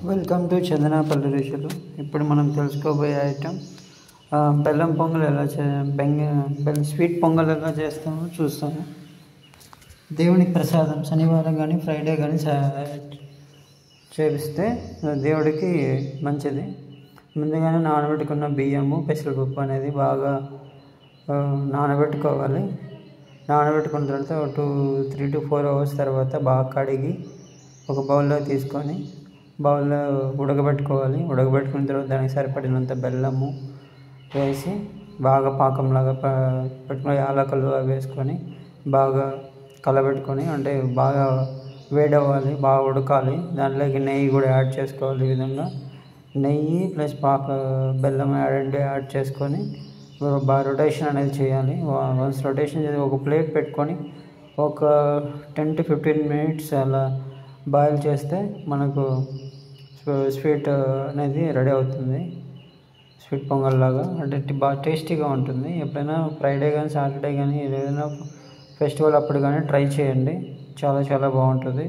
Welcome to చందనాపల్లి రుచులు. ఇప్పుడు మనం తెలుసుకోబోయే ఐటెం బెల్లం పొంగల్ ఎలా స్వీట్ పొంగల్ ఎలా చేస్తామో చూస్తాము. దేవునికి ప్రసాదం శనివారం కానీ ఫ్రైడే కానీ చేపిస్తే దేవుడికి మంచిది. ముందుగానే నానబెట్టుకున్న బియ్యము పెసరపప్పు అనేది బాగా నానబెట్టుకోవాలి. నానబెట్టుకున్న తర్వాత 3 to 4 hours తర్వాత బాగా కడిగి ఒక బౌల్లో తీసుకొని బౌల్లో ఉడకబెట్టుకోవాలి. ఉడకబెట్టుకున్న తర్వాత దానికి సరిపడినంత బెల్లము వేసి బాగా పాకంలాగా పెట్టుకొని యాలకులు అవి వేసుకొని బాగా కలబెట్టుకొని, అంటే బాగా వేడవ్వాలి, బాగా ఉడకాలి. దాంట్లోకి నెయ్యి కూడా యాడ్ చేసుకోవాలి. ఈ విధంగా నెయ్యి ప్లస్ బెల్లం యాడ్ చేసుకొని బాగా రొటేషన్ అనేది చేయాలి. వన్స్ రొటేషన్ చేసి ఒక ప్లేట్ పెట్టుకొని ఒక 10 to 15 minutes అలా బాయిల్ చేస్తే మనకు స్వీట్ అనేది రెడీ అవుతుంది. స్వీట్ పొంగల్ లాగా అంటే బాగా టేస్టీగా ఉంటుంది. ఎప్పుడైనా ఫ్రైడే కానీ సాటర్డే కానీ ఏదైనా ఫెస్టివల్ అప్పుడు కానీ ట్రై చేయండి, చాలా చాలా బాగుంటుంది.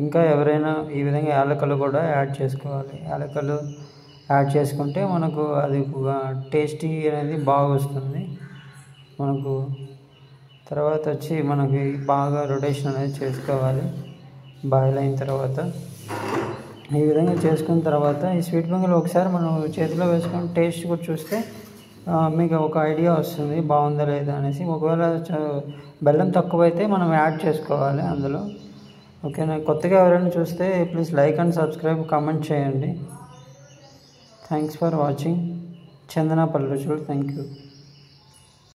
ఇంకా ఎవరైనా ఈ విధంగా యాలకులు కూడా యాడ్ చేసుకోవాలి. యాలకులు యాడ్ చేసుకుంటే మనకు అది టేస్టీ అనేది బాగా వస్తుంది. మనకు తర్వాత వచ్చి మనకి బాగా రొటేషన్ అనేది చేసుకోవాలి. బాయిల్ అయిన తర్వాత ఈ విధంగా చేసుకున్న తర్వాత ఈ స్వీట్ పొంగల్ ఒకసారి మనం చేతిలో వేసుకొని టేస్ట్ కూడా చూస్తే మీకు ఒక ఐడియా వస్తుంది బాగుందా లేదా అనేసి. ఒకవేళ బెల్లం తక్కువైతే మనం యాడ్ చేసుకోవాలి అందులో. ఓకేనా? కొత్తగా ఎవరైనా చూస్తే please like and subscribe, comment చేయండి. థ్యాంక్స్ ఫర్ వాచింగ్ చందనాపల్లి రుచులు. Thank you.